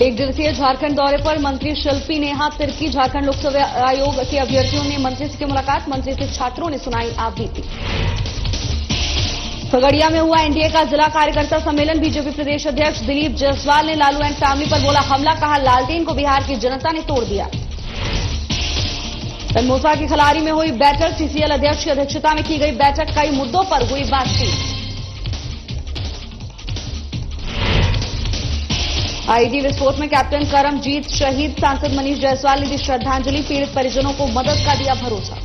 एक दिवसीय झारखंड दौरे पर मंत्री शिल्पी नेहा तिर्की। झारखंड लोकसेवा आयोग के अभ्यर्थियों ने मंत्री से की मुलाकात। मंत्री से छात्रों ने सुनाई आपबीती। खगड़िया में हुआ एनडीए का जिला कार्यकर्ता सम्मेलन। बीजेपी प्रदेश अध्यक्ष दिलीप जायसवाल ने लालू एंड फैमिली पर बोला हमला, कहा लालटेन को बिहार की जनता ने तोड़ दिया। तनमोसा की खलारी में हुई बैठक। सीसीएल अध्यक्ष की अध्यक्षता में की गई बैठक, कई मुद्दों पर हुई बातचीत। आईईडी विस्फोट में कैप्टन करमजीत शहीद। सांसद मनीष जायसवाल ने दी श्रद्धांजलि। पीड़ित परिजनों को मदद का दिया भरोसा।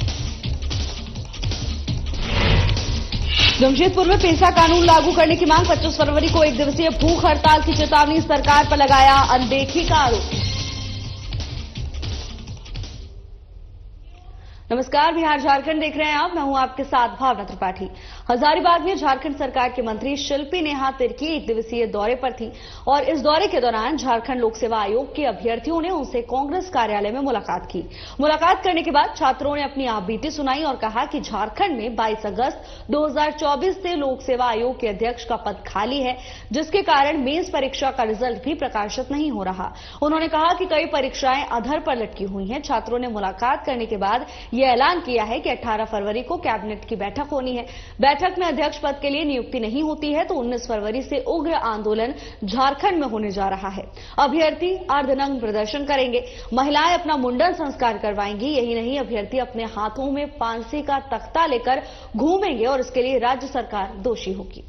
जमशेदपुर में पेसा कानून लागू करने की मांग। 25 फरवरी को एक दिवसीय भूख हड़ताल की चेतावनी। सरकार पर लगाया अनदेखी का आरोप। नमस्कार, बिहार झारखंड देख रहे हैं आप। मैं हूं आपके साथ भावना त्रिपाठी। हजारीबाग में झारखंड सरकार के मंत्री शिल्पी नेहा तिर्की एक दिवसीय दौरे पर थी और इस दौरे के दौरान झारखंड लोक सेवा आयोग के अभ्यर्थियों ने उनसे कांग्रेस कार्यालय में मुलाकात की। मुलाकात करने के बाद छात्रों ने अपनी आपबीती सुनाई और कहा कि झारखंड में 22 अगस्त 2024 से लोक सेवा आयोग के अध्यक्ष का पद खाली है, जिसके कारण मेंस परीक्षा का रिजल्ट भी प्रकाशित नहीं हो रहा। उन्होंने कहा कि कई परीक्षाएं अधर पर लटकी हुई हैं। छात्रों ने मुलाकात करने के बाद यह ऐलान किया है कि 18 फरवरी को कैबिनेट की बैठक होनी है। बैठक में अध्यक्ष पद के लिए नियुक्ति नहीं होती है तो 19 फरवरी से उग्र आंदोलन झारखंड में होने जा रहा है। अभ्यर्थी अर्धनग्न प्रदर्शन करेंगे। महिलाएं अपना मुंडन संस्कार करवाएंगी। यही नहीं, अभ्यर्थी अपने हाथों में फांसी का तख्ता लेकर घूमेंगे और इसके लिए राज्य सरकार दोषी होगी।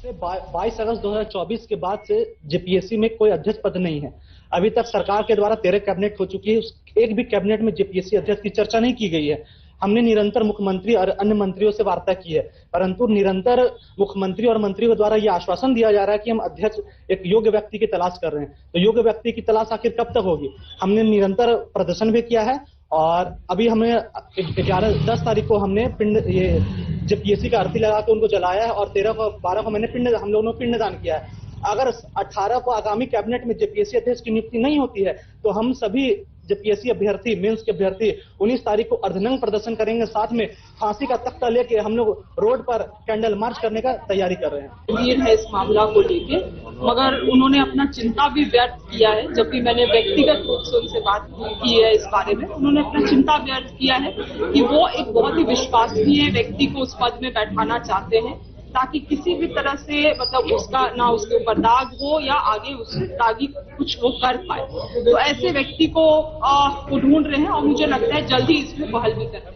22 अगस्त 2024 के बाद से जेपीएससी में कोई अध्यक्ष पद नहीं है। अभी तक सरकार के द्वारा 13 कैबिनेट हो चुकी है। एक भी कैबिनेट में जेपीएससी अध्यक्ष की चर्चा नहीं की गई है। हमने निरंतर मुख्यमंत्री और अन्य मंत्रियों से वार्ता की है, परंतु निरंतर मुख्यमंत्री और मंत्रियों द्वारा यह आश्वासन दिया जा रहा है कि हम अध्यक्ष एक योग्य व्यक्ति की तलाश कर रहे हैं। तो योग्य व्यक्ति की तलाश आखिर कब तक होगी? हमने निरंतर प्रदर्शन भी किया है और अभी हमें 10 तारीख को हमने ये जेपीएससी का अर्थी लगा के उनको जलाया है और 12 को हम लोगों ने पिंडदान किया है। अगर 18 को आगामी कैबिनेट में जेपीएससी अध्यक्ष की नियुक्ति नहीं होती है तो हम सभी जेपीएससी अभ्यर्थी, मेंस के अभ्यर्थी 19 तारीख को अर्धनग्न प्रदर्शन करेंगे। साथ में फांसी का तख्ता लेके हम लोग रोड पर कैंडल मार्च करने का तैयारी कर रहे हैं। गंभीर है इस मामला को लेके, मगर उन्होंने अपना चिंता भी व्यक्त किया है। जब भी मैंने व्यक्तिगत रूप से उनसे बात की है इस बारे में, उन्होंने अपना चिंता व्यक्त किया है कि वो एक बहुत ही विश्वसनीय व्यक्ति को उस पद में बैठाना चाहते हैं ताकि किसी भी तरह से उसका ना उसके ऊपर दाग हो या आगे उससे दागी कुछ वो कर पाए। तो ऐसे व्यक्ति को ढूंढ रहे हैं और मुझे लगता है जल्दी इसमें पहल भी करें।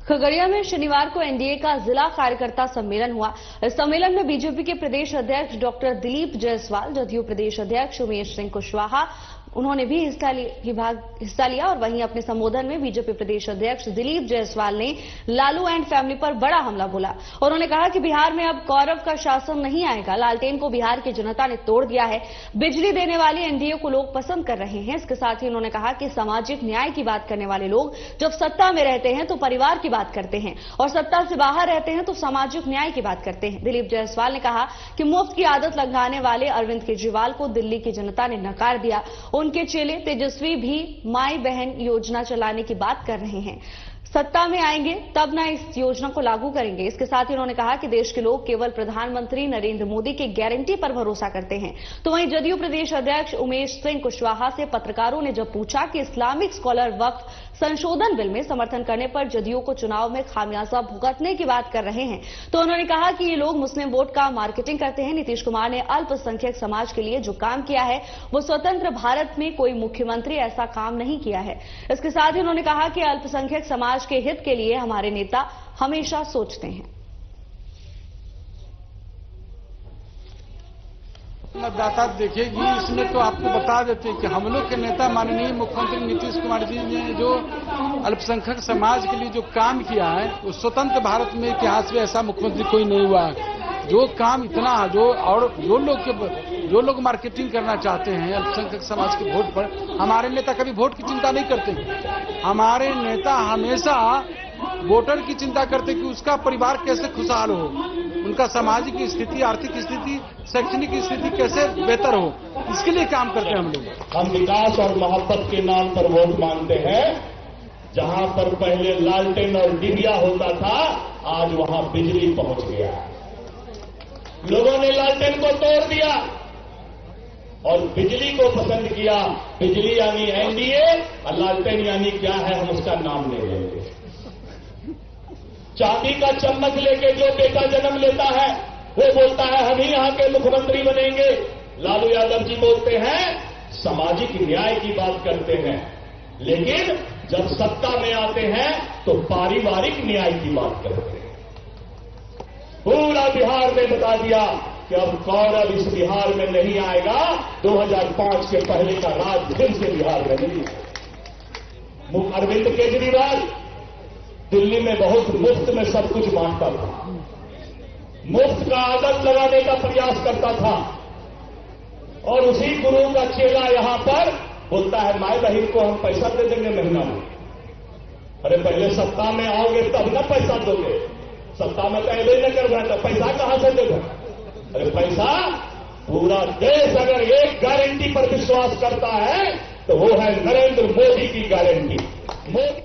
खगड़िया में शनिवार को एनडीए का जिला कार्यकर्ता सम्मेलन हुआ। इस सम्मेलन में बीजेपी के प्रदेश अध्यक्ष डॉक्टर दिलीप जायसवाल, जदयू प्रदेश अध्यक्ष उमेश सिंह कुशवाहा उन्होंने भी हिस्सा लिया और वहीं अपने संबोधन में बीजेपी प्रदेश अध्यक्ष दिलीप जायसवाल ने लालू एंड फैमिली पर बड़ा हमला बोला। उन्होंने कहा कि बिहार में अब कौरव का शासन नहीं आएगा। लालटेन को बिहार की जनता ने तोड़ दिया है। बिजली देने वाली एनडीए को लोग पसंद कर रहे हैं। इसके साथ ही उन्होंने कहा कि सामाजिक न्याय की बात करने वाले लोग जब सत्ता में रहते हैं तो परिवार की बात करते हैं और सत्ता से बाहर रहते हैं तो सामाजिक न्याय की बात करते हैं। दिलीप जायसवाल ने कहा कि मुफ्त की आदत लगाने वाले अरविंद केजरीवाल को दिल्ली की जनता ने नकार दिया। उनके चेले तेजस्वी भी माई बहन योजना चलाने की बात कर रहे हैं। सत्ता में आएंगे तब ना इस योजना को लागू करेंगे। इसके साथ ही उन्होंने कहा कि देश के लोग केवल प्रधानमंत्री नरेंद्र मोदी की गारंटी पर भरोसा करते हैं। तो वहीं जदयू प्रदेश अध्यक्ष उमेश सिंह कुशवाहा से पत्रकारों ने जब पूछा कि इस्लामिक स्कॉलर वक्फ संशोधन बिल में समर्थन करने पर जदयू को चुनाव में खामियाजा भुगतने की बात कर रहे हैं, तो उन्होंने कहा कि ये लोग मुस्लिम वोट का मार्केटिंग करते हैं। नीतीश कुमार ने अल्पसंख्यक समाज के लिए जो काम किया है वो स्वतंत्र भारत में कोई मुख्यमंत्री ऐसा काम नहीं किया है। इसके साथ ही उन्होंने कहा कि अल्पसंख्यक समाज के हित के लिए हमारे नेता हमेशा सोचते हैं। मतदाता देखेगी, इसमें तो आपको बता देते हैं कि हम लोग के नेता माननीय मुख्यमंत्री नीतीश कुमार जी ने जो अल्पसंख्यक समाज के लिए जो काम किया है वो स्वतंत्र भारत में इतिहास में ऐसा मुख्यमंत्री कोई नहीं हुआ है। जो काम इतना जो लोग मार्केटिंग करना चाहते हैं अल्पसंख्यक समाज के वोट पर, हमारे नेता कभी वोट की चिंता नहीं करते। हमारे नेता हमेशा वोटर की चिंता करते कि उसका परिवार कैसे खुशहाल हो, उनका सामाजिक स्थिति, आर्थिक स्थिति, शैक्षणिक स्थिति कैसे बेहतर हो, इसके लिए काम करते हैं हम लोग। हम विकास और मोहब्बत के नाम पर वोट मांगते हैं। जहां पर पहले लालटेन और डिबिया होता था, आज वहां बिजली पहुंच गया। लोगों ने लालटेन को तोड़ दिया और बिजली को पसंद किया। बिजली यानी एनडीए और लालटेन यानी क्या है हम उसका नाम ले लेंगे। चांदी का चम्मच लेके जो बेटा जन्म लेता है वो बोलता है हम ही यहां के मुख्यमंत्री बनेंगे। लालू यादव जी बोलते हैं सामाजिक न्याय की बात करते हैं, लेकिन जब सत्ता में आते हैं तो पारिवारिक न्याय की बात करते हैं। पूरा बिहार में बता दिया कि अब कौरव इस बिहार में नहीं आएगा। 2005 के पहले का राज फिर से बिहार में नहीं आएगा। अरविंद केजरीवाल दिल्ली में बहुत मुफ्त में सब कुछ बांटता था, मुफ्त का आदत लगाने का प्रयास करता था और उसी गुरु का चेला यहां पर बोलता है माय बहन को हम पैसा दे देंगे महीना में। अरे पहले सत्ता में आओगे तब ना पैसा दोगे, सत्ता में पहले न कर रहा तो पैसा कहां से देगा। अरे पैसा पूरा देश अगर एक गारंटी पर विश्वास करता है तो वो है नरेंद्र मोदी की गारंटी। मोदी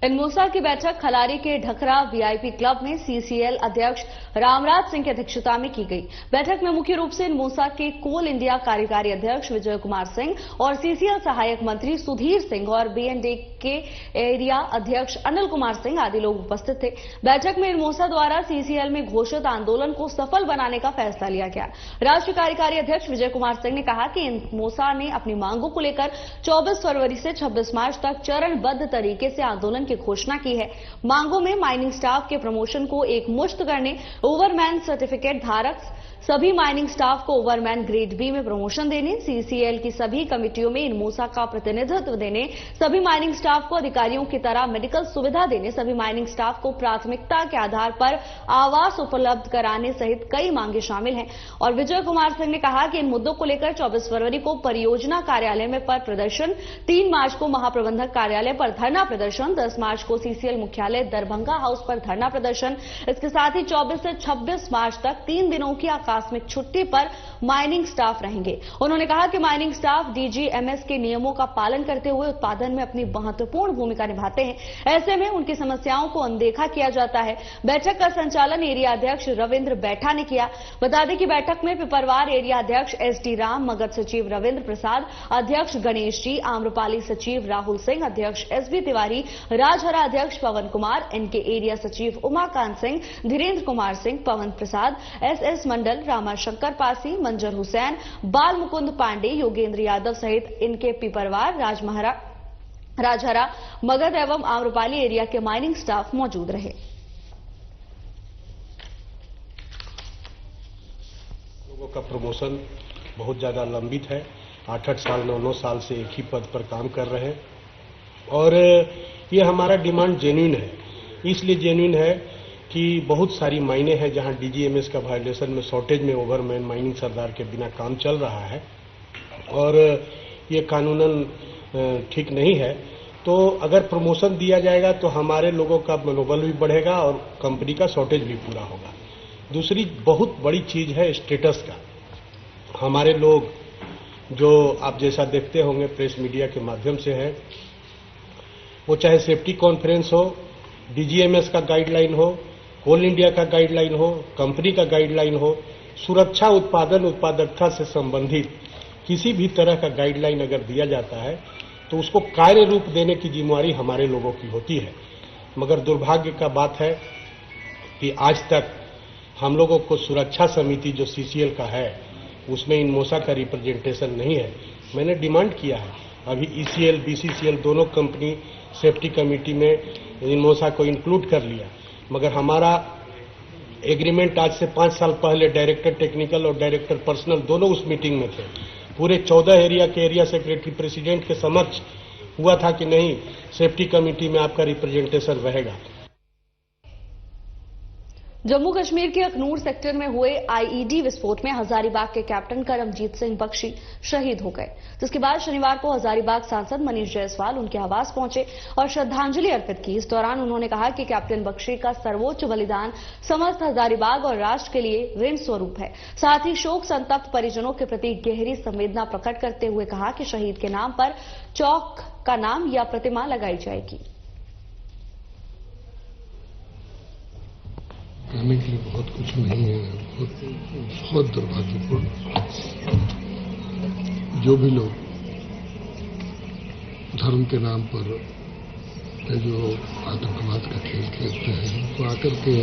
इनमोसा की बैठक खलारी के ढकरा वीआईपी क्लब में सीसीएल अध्यक्ष रामराज सिंह की अध्यक्षता में की गई। बैठक में मुख्य रूप से इनमोसा के कोल इंडिया कार्यकारी अध्यक्ष विजय कुमार सिंह और सीसीएल सहायक मंत्री सुधीर सिंह और बीएनडे के एरिया अध्यक्ष अनिल कुमार सिंह आदि लोग उपस्थित थे। बैठक में इनमोसा द्वारा सीसीएल में घोषित आंदोलन को सफल बनाने का फैसला लिया गया। राष्ट्रीय कार्यकारी अध्यक्ष विजय कुमार सिंह ने कहा कि इनमोसा ने अपनी मांगों को लेकर 24 फरवरी से 26 मार्च तक चरणबद्ध तरीके से आंदोलन घोषणा की है। मांगों में माइनिंग स्टाफ के प्रमोशन को एकमुश्त करने, ओवरमैन सर्टिफिकेट धारक सभी माइनिंग स्टाफ को ओवरमैन ग्रेड बी में प्रमोशन देने, सीसीएल की सभी कमेटियों में इनमोसा का प्रतिनिधित्व देने, सभी माइनिंग स्टाफ को अधिकारियों की तरह मेडिकल सुविधा देने, सभी माइनिंग स्टाफ को प्राथमिकता के आधार पर आवास उपलब्ध कराने सहित कई मांगे शामिल हैं। और विजय कुमार सिंह ने कहा कि इन मुद्दों को लेकर 24 फरवरी को परियोजना कार्यालय में पर प्रदर्शन, 3 मार्च को महाप्रबंधक कार्यालय पर धरना प्रदर्शन, 10 मार्च को सीसीएल मुख्यालय दरभंगा हाउस पर धरना प्रदर्शन, इसके साथ ही 24 से 26 मार्च तक 3 दिनों की आकस्मिक छुट्टी पर माइनिंग स्टाफ रहेंगे। उन्होंने कहा कि माइनिंग स्टाफ डीजीएमएस के नियमों का पालन करते हुए उत्पादन में अपनी महत्वपूर्ण भूमिका निभाते हैं, ऐसे में उनकी समस्याओं को अनदेखा किया जाता है। बैठक का संचालन एरिया अध्यक्ष रविंद्र बैठा ने किया। बता दें कि बैठक में पिपरवार एरिया अध्यक्ष एसडी राम, मगध सचिव रविंद्र प्रसाद, अध्यक्ष गणेश जी, आम्रपाली सचिव राहुल सिंह, अध्यक्ष एसबी तिवारी, राजहरा अध्यक्ष पवन कुमार, इनके एरिया सचिव उमाकांत सिंह, धीरेन्द्र कुमार सिंह, पवन प्रसाद, एसएस मंडल, रामाशंकर पासी, मंजर हुसैन, बाल मुकुंद पांडे, योगेंद्र यादव सहित इनके पिपरवार, राजहरा, मगध एवं आम्रपाली एरिया के माइनिंग स्टाफ मौजूद रहे। लोगों का प्रमोशन बहुत ज्यादा लंबित है, 8-8 साल 9-9 साल से एक ही पद पर काम कर रहे हैं और ये हमारा डिमांड जेन्युइन है। इसलिए जेन्युइन है कि बहुत सारी माइने हैं जहां डीजीएमएस का वायलेशन में शॉर्टेज में ओवरमैन माइनिंग सरदार के बिना काम चल रहा है और ये कानूनन ठीक नहीं है। तो अगर प्रमोशन दिया जाएगा तो हमारे लोगों का मनोबल भी बढ़ेगा और कंपनी का शॉर्टेज भी पूरा होगा। दूसरी बहुत बड़ी चीज है स्टेटस का। हमारे लोग जो आप जैसा देखते होंगे प्रेस मीडिया के माध्यम से है, वो चाहे सेफ्टी कॉन्फ्रेंस हो, डीजीएमएस का गाइडलाइन हो, कोल इंडिया का गाइडलाइन हो, कंपनी का गाइडलाइन हो, सुरक्षा उत्पादन उत्पादकता से संबंधित किसी भी तरह का गाइडलाइन अगर दिया जाता है तो उसको कार्य रूप देने की जिम्मेवारी हमारे लोगों की होती है। मगर दुर्भाग्य का बात है कि आज तक हम लोगों को सुरक्षा समिति जो सीसीएल का है उसमें इनमोसा का रिप्रेजेंटेशन नहीं है। मैंने डिमांड किया है, अभी ईसीएल बीसीसीएल दोनों कंपनी सेफ्टी कमेटी में इनमोसा को इंक्लूड कर लिया, मगर हमारा एग्रीमेंट आज से 5 साल पहले डायरेक्टर टेक्निकल और डायरेक्टर पर्सनल दोनों उस मीटिंग में थे। पूरे 14 एरिया के एरिया सेक्रेटरी प्रेसिडेंट के समक्ष हुआ था कि नहीं, सेफ्टी कमेटी में आपका रिप्रेजेंटेशन रहेगा। जम्मू कश्मीर के अखनूर सेक्टर में हुए आईईडी विस्फोट में हजारीबाग के कैप्टन करमजीत सिंह बख्शी शहीद हो गए, जिसके बाद शनिवार को हजारीबाग सांसद मनीष जायसवाल उनके आवास पहुंचे और श्रद्धांजलि अर्पित की। इस दौरान उन्होंने कहा कि कैप्टन बख्शी का सर्वोच्च बलिदान समस्त हजारीबाग और राष्ट्र के लिए ऋण स्वरूप है। साथ ही शोक संतप्त परिजनों के प्रति गहरी संवेदना प्रकट करते हुए कहा कि शहीद के नाम पर चौक का नाम या प्रतिमा लगाई जाएगी। कहने के लिए बहुत कुछ नहीं है। बहुत दुर्भाग्यपूर्ण। जो भी लोग धर्म के नाम पर जो आतंकवाद का खेल खेलते हैं उनको आकर के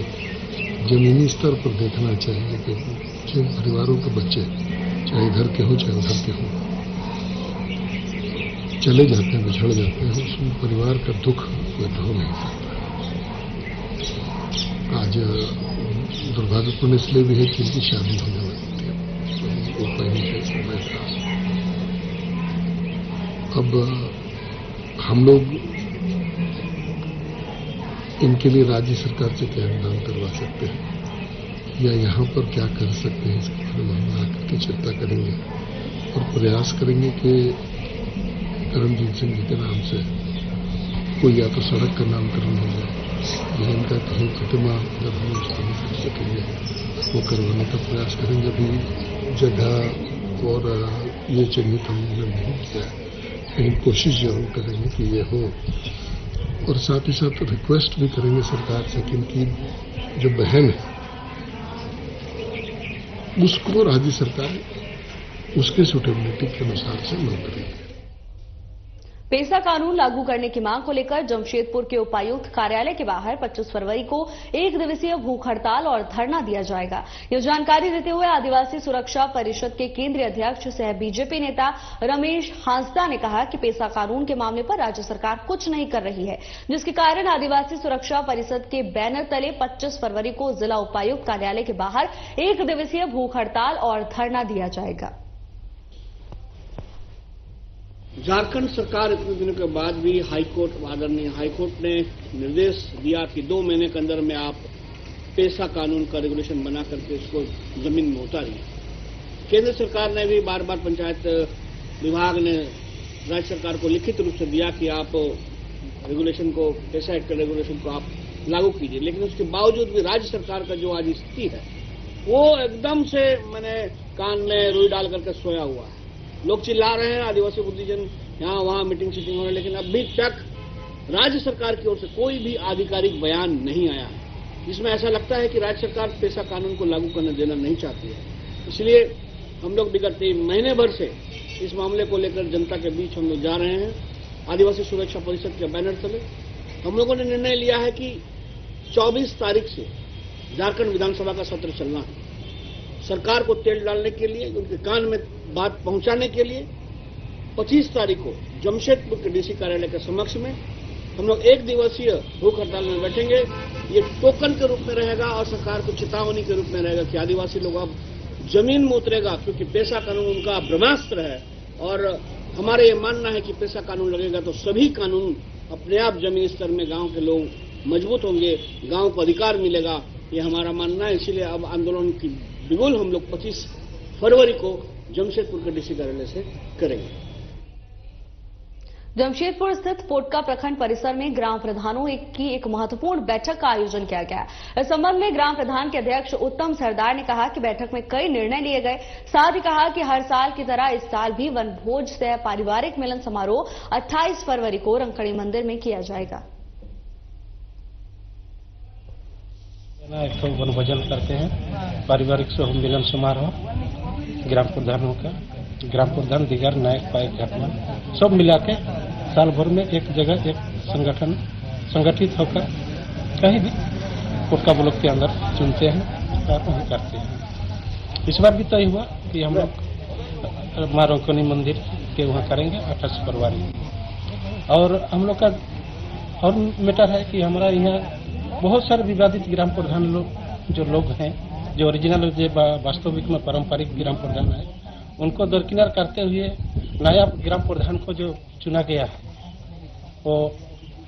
जमीनी स्तर पर देखना चाहिए कि जिन परिवारों के बच्चे चाहे इधर के हों चाहे उधर के हों चले जाते हैं, बिछड़ जाते हैं, उस परिवार का दुख कोई ढो नहीं सकता। आज दुर्भाग्यपूर्ण इसलिए भी है कि इनकी शादी होने वाली थी, वो पहले से समय था। अब हम लोग इनके लिए राज्य सरकार से क्या अनुदान करवा सकते हैं या यहाँ पर क्या कर सकते हैं, इसके बारे में हम आकर के चिंता करेंगे और प्रयास करेंगे कि करमजीत सिंह जी के नाम से कोई या तो सड़क का नामकरण हो जाए या इनका कहीं प्रतिमा अगर हम स्थापित कर सकेंगे वो करवाने का प्रयास करेंगे। अभी जगह और ये चिन्हित हमने नहीं किया, लेकिन कोशिश जरूर करेंगे कि ये हो और साथ ही साथ रिक्वेस्ट भी करेंगे सरकार से कि इनकी जो बहन है उसको राज्य सरकार उसके सुटेबिलिटी के अनुसार से नौकरी दे। पेसा कानून लागू करने की मांग को लेकर जमशेदपुर के उपायुक्त कार्यालय के बाहर 25 फरवरी को एक दिवसीय भूख हड़ताल और धरना दिया जाएगा। यह जानकारी देते हुए आदिवासी सुरक्षा परिषद के केंद्रीय अध्यक्ष सह बीजेपी नेता रमेश हांसदा ने कहा कि पेसा कानून के मामले पर राज्य सरकार कुछ नहीं कर रही है, जिसके कारण आदिवासी सुरक्षा परिषद के बैनर तले 25 फरवरी को जिला उपायुक्त कार्यालय के बाहर एक दिवसीय भूख हड़ताल और धरना दिया जाएगा। झारखंड सरकार इतने दिनों के बाद भी आदरणीय हाईकोर्ट ने निर्देश दिया कि 2 महीने के अंदर में आप पेसा कानून का रेगुलेशन बना करके इसको जमीन में उतारिए। केंद्र सरकार ने भी बार बार पंचायत विभाग ने राज्य सरकार को लिखित रूप से दिया कि आप रेगुलेशन को पेसा एक्ट के रेगुलेशन को आप लागू कीजिए, लेकिन उसके बावजूद भी राज्य सरकार का जो आज स्थिति है वो एकदम से मैंने कान में रुई डाल करके सोया हुआ है। लोग चिल्ला रहे हैं, आदिवासी बुद्धिजन यहाँ वहां मीटिंग सीटिंग हो रही है, लेकिन अभी तक राज्य सरकार की ओर से कोई भी आधिकारिक बयान नहीं आया है। इसमें ऐसा लगता है कि राज्य सरकार पेसा कानून को लागू करने देना नहीं चाहती है। इसलिए हम लोग विगत 3 महीने भर से इस मामले को लेकर जनता के बीच हम लोग जा रहे हैं। आदिवासी सुरक्षा परिषद के बैनर तले हम लोगों ने निर्णय लिया है कि 24 तारीख से झारखंड विधानसभा का सत्र चलना है। सरकार को तेल डालने के लिए, उनके कान में बात पहुंचाने के लिए 25 तारीख को जमशेदपुर के डीसी कार्यालय के समक्ष में हम लोग एक दिवसीय भूख हड़ताल में बैठेंगे। ये टोकन के रूप में रहेगा और सरकार को चेतावनी के रूप में रहेगा कि आदिवासी लोग अब जमीन में उतरेगा, क्योंकि पेसा कानून उनका ब्रह्मास्त्र है और हमारा ये मानना है कि पेसा कानून लगेगा तो सभी कानून अपने आप जमीन स्तर में गांव के लोग मजबूत होंगे, गांव को अधिकार मिलेगा, ये हमारा मानना है। इसीलिए अब आंदोलन की बिगुल हम लोग 25 फरवरी को जमशेदपुर के डीसी कार्यालय से करेंगे। जमशेदपुर स्थित पोटका प्रखंड परिसर में ग्राम प्रधानों की एक महत्वपूर्ण बैठक का आयोजन किया गया। इस संबंध में ग्राम प्रधान के अध्यक्ष उत्तम सरदार ने कहा कि बैठक में कई निर्णय लिए गए। साथ ही कहा कि हर साल की तरह इस साल भी वनभोज सह पारिवारिक मिलन समारोह 28 फरवरी को रंकड़ी मंदिर में किया जाएगा। एक तो वनभोजन करते हैं, पारिवारिक समूह मिलन समारोह ग्राम प्रधानों का, ग्राम प्रधान दिगर नायक पायक घटना सब मिला के साल भर में एक जगह एक संगठन संगठित होकर कहीं भी कोटका ब्लॉक के अंदर चुनते हैं और वहीं करते हैं। इस बार भी तय हुआ कि हम लोग माँ रोकनी मंदिर के वहाँ करेंगे 28 फरवरी। और हम लोग का और मैटर है कि हमारा यहाँ बहुत सारे विवादित ग्राम प्रधान लोग जो लोग हैं, जो ओरिजिनल जो वास्तविक में पारंपरिक ग्राम प्रधान है, उनको दरकिनार करते हुए नया ग्राम प्रधान को जो चुना गया है वो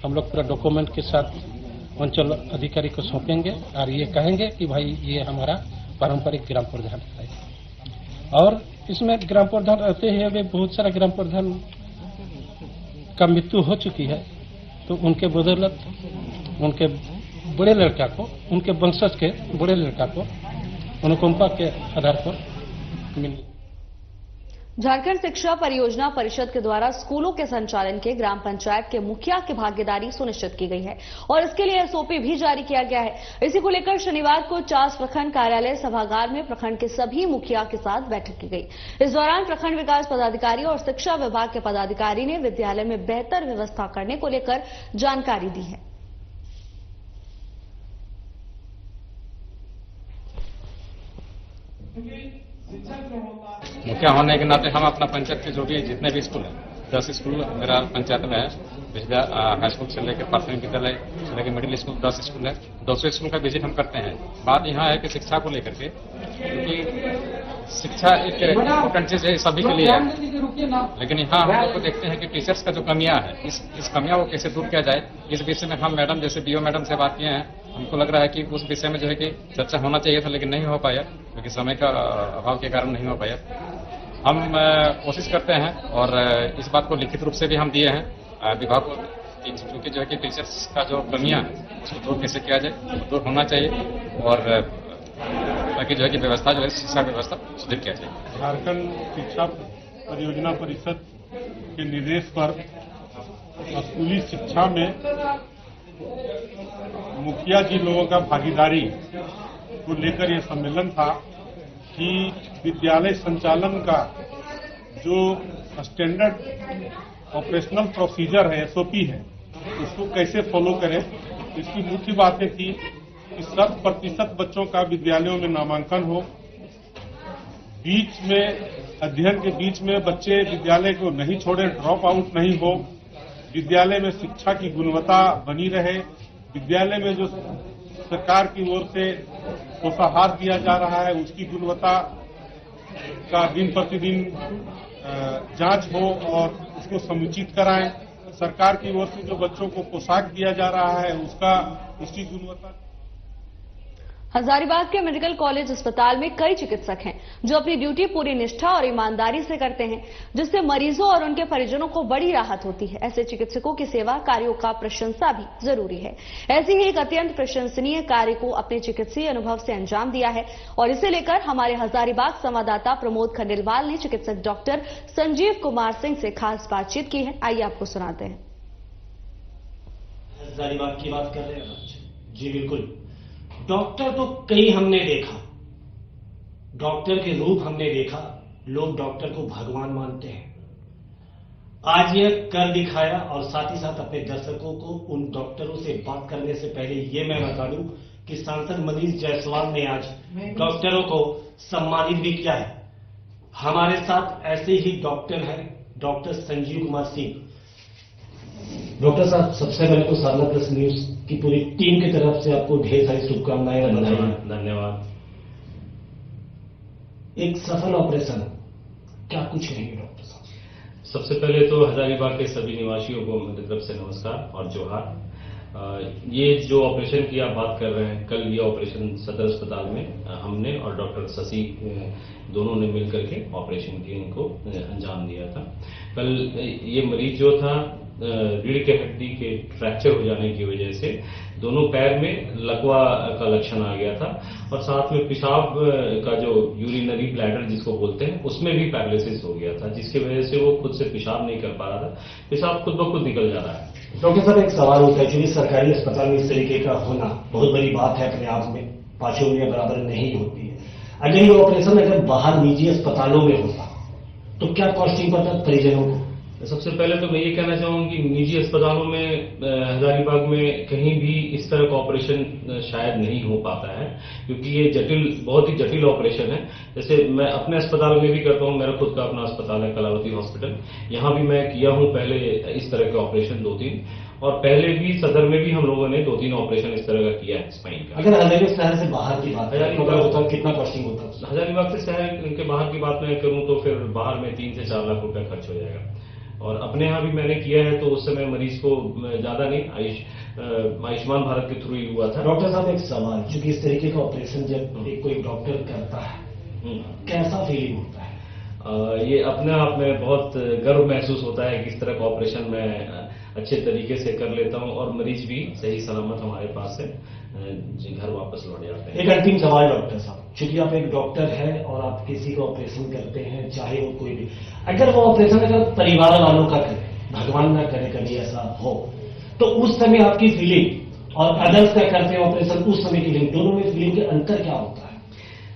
हम लोग पूरा डॉक्यूमेंट के साथ अंचल अधिकारी को सौंपेंगे और ये कहेंगे कि भाई ये हमारा पारंपरिक ग्राम प्रधान है। और इसमें ग्राम प्रधान रहते हुए बहुत सारा ग्राम प्रधान का मृत्यु हो चुकी है, तो उनके बदौलत उनके बड़े लड़का को, उनके वंशज के बड़े लड़का को अनुकंपा के आधार पर मिले। झारखंड शिक्षा परियोजना परिषद के द्वारा स्कूलों के संचालन के ग्राम पंचायत के मुखिया की भागीदारी सुनिश्चित की गई है और इसके लिए एसओपी भी जारी किया गया है। इसी को लेकर शनिवार को चास प्रखंड कार्यालय सभागार में प्रखंड के सभी मुखिया के साथ बैठक की गई। इस दौरान प्रखंड विकास पदाधिकारी और शिक्षा विभाग के पदाधिकारी ने विद्यालय में बेहतर व्यवस्था करने को लेकर जानकारी दी है। मुखिया होने के नाते हम अपना पंचायत के जो भी जितने भी स्कूल हैं 10 स्कूल मेरा पंचायत में है। हाई स्कूल से लेकर प्राथमिक विद्यालय से लेकर मिडिल स्कूल 10 स्कूल है। 200 स्कूल का विजिट हम करते हैं। बात यहाँ है कि शिक्षा को लेकर के, क्योंकि शिक्षा एक इम्पोर्टेंट चीज है सभी के लिए है, लेकिन यहाँ हम लोग को देखते हैं कि टीचर्स का जो कमियां है इस कमियां को कैसे दूर किया जाए, इस विषय में हम मैडम जैसे बीओ मैडम से बात किए हैं। हमको लग रहा है कि उस विषय में जो है कि चर्चा होना चाहिए था, लेकिन नहीं हो पाया क्योंकि समय का अभाव के कारण नहीं हो पाया। हम कोशिश करते हैं और इस बात को लिखित रूप से भी हम दिए हैं विभाग को, क्योंकि जो है कि टीचर्स का जो कमियां है उसको दूर कैसे किया जाए, दूर होना चाहिए और ताकि जो है कि व्यवस्था जो है शिक्षा व्यवस्था सुदृढ़ किया जाए। झारखंड शिक्षा परियोजना परिषद के निर्देश पर स्कूली शिक्षा में मुखिया जी लोगों का भागीदारी को लेकर यह सम्मेलन था कि विद्यालय संचालन का जो स्टैंडर्ड ऑपरेशनल प्रोसीजर है, एसओपी है, उसको कैसे फॉलो करें। इसकी मुख्य बातें थी कि 100% बच्चों का विद्यालयों में नामांकन हो, बीच में अध्ययन के बीच में बच्चे विद्यालय को नहीं छोड़े, ड्रॉप आउट नहीं हो, विद्यालय में शिक्षा की गुणवत्ता बनी रहे, विद्यालय में जो सरकार की ओर से पोषाहार दिया जा रहा है उसकी गुणवत्ता का दिन प्रतिदिन जांच हो और उसको समुचित कराएं। सरकार की ओर से जो बच्चों को पोशाक दिया जा रहा है उसकी गुणवत्ता। हजारीबाग के मेडिकल कॉलेज अस्पताल में कई चिकित्सक हैं जो अपनी ड्यूटी पूरी निष्ठा और ईमानदारी से करते हैं, जिससे मरीजों और उनके परिजनों को बड़ी राहत होती है। ऐसे चिकित्सकों की सेवा कार्यों का प्रशंसा भी जरूरी है। ऐसी ही एक अत्यंत प्रशंसनीय कार्य को अपने चिकित्सीय अनुभव से अंजाम दिया है और इसे लेकर हमारे हजारीबाग संवाददाता प्रमोद खंडेलवाल ने चिकित्सक डॉक्टर संजीव कुमार सिंह से खास बातचीत की है। आइए आपको सुनाते हैं। हजारीबाग की बात कर रहे हैं? जी बिल्कुल। डॉक्टर तो कई हमने देखा, डॉक्टर के रूप हमने देखा, लोग डॉक्टर को भगवान मानते हैं। आज यह कर दिखाया और साथ ही साथ अपने दर्शकों को उन डॉक्टरों से बात करने से पहले ये मैं बता दूं कि सांसद मनीष जायसवाल ने आज डॉक्टरों को सम्मानित भी किया है। हमारे साथ ऐसे ही डॉक्टर हैं डॉक्टर संजीव कुमार सिंह। डॉक्टर साहब, सबसे पहले तो साधना प्लस न्यूज की पूरी टीम की तरफ से आपको ढेर सारी शुभकामनाएं और बधाई। धन्यवाद। एक सफल ऑपरेशन क्या कुछ कहेंगे डॉक्टर साहब? सबसे पहले तो हजारीबाग के सभी निवासियों को मेरी तरफ से नमस्कार और जोहार। ये जो ऑपरेशन की आप बात कर रहे हैं, कल ये ऑपरेशन सदर अस्पताल में हमने और डॉक्टर शशि दोनों ने मिलकर के ऑपरेशन की इनको अंजाम दिया था। कल ये मरीज जो था रीढ़ के हड्डी के फ्रैक्चर हो जाने की वजह से दोनों पैर में लकवा का लक्षण आ गया था और साथ में पेशाब का जो यूरिनरी ब्लैडर जिसको बोलते हैं उसमें भी पैरालिसिस हो गया था, जिसकी वजह से वो खुद से पेशाब नहीं कर पा रहा था। पेशाब खुद ब खुद निकल जा रहा है। डॉक्टर साहब, एक सवाल होता है, क्योंकि सरकारी अस्पताल में इस तरीके का होना बहुत बड़ी बात है अपने आप में, पांचों उंगलियां बराबर नहीं होती है। अगर ये ऑपरेशन अगर बाहर निजी अस्पतालों में होता तो क्या कॉस्टिंग पड़ता परिजनों को? सबसे पहले तो मैं ये कहना चाहूंगा कि निजी अस्पतालों में हजारीबाग में कहीं भी इस तरह का ऑपरेशन शायद नहीं हो पाता है, क्योंकि ये बहुत ही जटिल ऑपरेशन है। जैसे मैं अपने अस्पताल में भी करता हूँ, मेरा खुद का अपना अस्पताल है कलावती हॉस्पिटल, यहाँ भी मैं किया हूँ पहले इस तरह के ऑपरेशन 2-3, और पहले भी सदर में भी हम लोगों ने 2-3 ऑपरेशन इस तरह का किया है स्पाइन का। अगर हजारीबाग शहर से बाहर की बात है, कितना कॉस्टिंग होता है? हजारीबाग से शहर के बाहर की बात मैं करूँ तो फिर बाहर में 3 से 4 लाख रुपया खर्च हो जाएगा। और अपने यहाँ भी मैंने किया है तो उस समय मरीज को ज्यादा नहीं, आयुष्मान भारत के थ्रू ही हुआ था। डॉक्टर साहब, एक सवाल, क्योंकि इस तरीके का ऑपरेशन जब कोई डॉक्टर करता है कैसा फीलिंग होता है? ये अपने आप में बहुत गर्व महसूस होता है कि इस तरह का ऑपरेशन मैं अच्छे तरीके से कर लेता हूं और मरीज भी सही सलामत हमारे पास से घर वापस लौट जाते हैं। एक अंतिम सवाल डॉक्टर साहब, चूंकि आप एक डॉक्टर हैं और आप किसी का ऑपरेशन करते हैं, चाहे वो कोई भी, अगर वो ऑपरेशन अगर परिवार वालों का करे, भगवान ना करे कभी ऐसा हो, तो उस समय आपकी फीलिंग और अदर्स का करते हैं ऑपरेशन उस समय की फीलिंग, दोनों में फीलिंग के अंतर क्या होता है?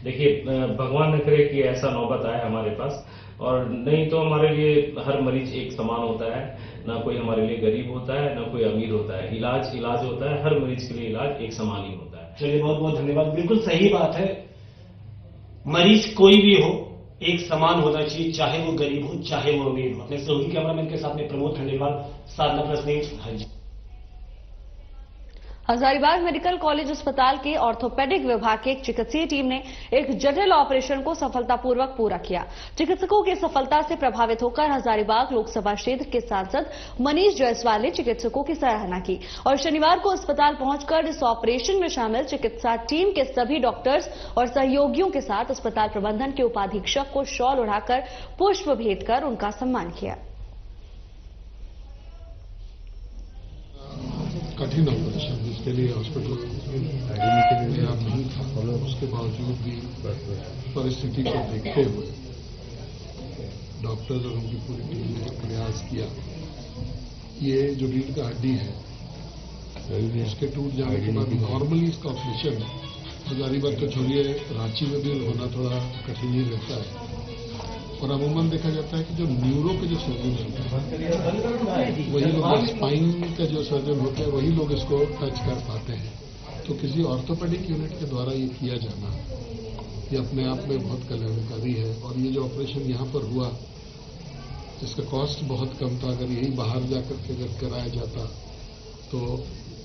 देखिए, भगवान न करे कि ऐसा नौबत आए हमारे पास, और नहीं तो हमारे लिए हर मरीज एक समान होता है, ना कोई हमारे लिए गरीब होता है ना कोई अमीर होता है। इलाज होता है, हर मरीज के लिए इलाज एक समान ही होता है। चलिए, बहुत बहुत धन्यवाद। बिल्कुल सही बात है, मरीज कोई भी हो एक समान होना चाहिए, चाहे वो गरीब हो चाहे वो अमीर हो। अपने सहयोगी कैमरामैन के साथ में प्रमोद खंडेलवाल, साधना प्लस न्यूज, हाजी। हजारीबाग मेडिकल कॉलेज अस्पताल के ऑर्थोपेडिक विभाग की एक चिकित्सीय टीम ने एक जटिल ऑपरेशन को सफलतापूर्वक पूरा किया। चिकित्सकों की सफलता से प्रभावित होकर हजारीबाग लोकसभा क्षेत्र के सांसद मनीष जायसवाल ने चिकित्सकों की सराहना की और शनिवार को अस्पताल पहुंचकर इस ऑपरेशन में शामिल चिकित्सा टीम के सभी डॉक्टर्स और सहयोगियों के साथ अस्पताल प्रबंधन के उपाधीक्षक को शॉल उड़ाकर पुष्प भेंट कर उनका सम्मान किया। कठिन ऑपरेशन, जिसके लिए हॉस्पिटल तैयार नहीं था, उसके बावजूद भी परिस्थिति को देखते हुए डॉक्टर्स और उनकी पूरी टीम ने प्रयास किया। ये जो रीढ़ का हड्डी है, इसके टूट जाने के बाद नॉर्मली इसका ऑपरेशन हजारीबाग तो छोड़िए, रांची में भी होना थोड़ा कठिन ही रहता है। और अमूमन देखा जाता है कि जो न्यूरो के जो सर्जन होते हैं वही लोग, स्पाइन के जो सर्जन होते हैं वही लोग इसको टच कर पाते हैं। तो किसी ऑर्थोपेडिक यूनिट के द्वारा ये किया जाना ये अपने आप में बहुत कल्याणकारी है। और ये जो ऑपरेशन यहाँ पर हुआ, इसका कॉस्ट बहुत कम था। अगर यही बाहर जाकर के अगर कराया जाता तो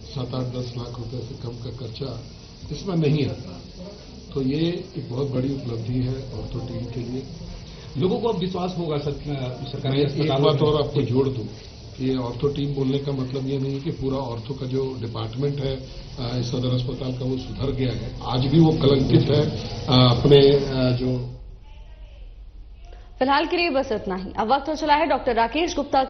7-8-10 लाख रुपए से कम का खर्चा इसमें नहीं आता। तो ये एक बहुत बड़ी उपलब्धि है ऑर्थो टीम के लिए। लोगों को अब विश्वास होगा सरकारी अस्पताल। एक बात और आपको जोड़ दूं, ये ऑर्थो टीम बोलने का मतलब ये नहीं है कि पूरा ऑर्थो का जो डिपार्टमेंट है सदर अस्पताल का वो सुधर गया है। आज भी वो कलंकित है अपने जो। फिलहाल के लिए बस इतना ही। अब वक्त हो चला है डॉक्टर राकेश गुप्ता